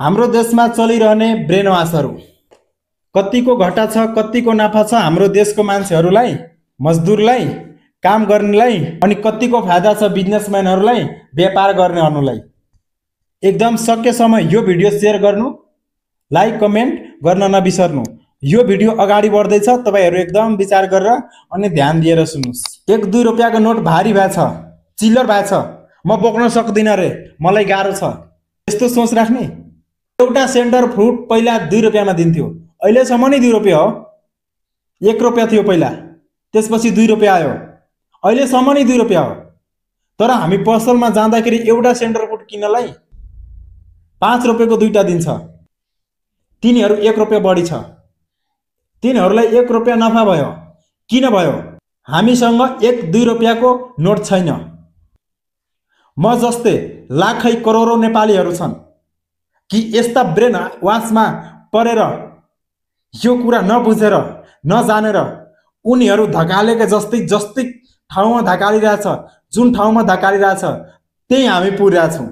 हाम्रो देशमा चलिरहने ब्रेन वाशहरू कतिको घाटा छ कतिको नाफा छ हाम्रो देशको मान्छेहरूलाई मजदुरलाई काम गर्नेलाई अनि कतिको फाइदा छ बिजनेसम्यानहरूलाई व्यापार गर्नेहरूलाई। एकदम सकेसम्म यो भिडियो शेयर गर्नु, लाइक कमेन्ट गर्न नबिर्सनु। यो भिडियो अगाडि बढ्दैछ, तपाईहरु एकदम विचार गरेर अनि ध्यान दिएर सुन्नुस्। 1-2 रुपैयाँको नोट भारी भएछ, चिल्लर भएछ, म बोक्न सक्दिन रे, मलाई गाह्रो छ, यस्तो सोच राख्ने। एउटा सेन्टर फ्रुट पहिला 2 रुपैयाँमा दिन्थ्यो, अहिलेसम्म नै 2 रुपैयाँ हो। 1 रुपैयाँ थियो पहिला, त्यसपछि 2 रुपैयाँ आयो, अहिलेसम्म नै 2 रुपैयाँ हो। तर हामी पसलमा जाँदाखेरि एउटा सेन्टर फ्रुट किन्नलाई 5 रुपैयाँको दुईटा दिन्छ। तिनीहरू 1 रुपैयाँ बढी छ, तिनीहरूलाई 1 रुपैयाँ नफा भयो। किन भयो? हामीसँग 1-2 रुपैयाँको नोट छैन। म जस्तै लाखै करोडौं नेपालीहरू छन् कि यस्ता ब्रेन वाशमा परेर यो कुरा नबुझेर नजानेर उनीहरू धकालेका जस्तै ठाउँमा धकालिरहेछ, जुन ठाउँमा धकालिरहेछ त्यही हामी पुगिरहेछौँ।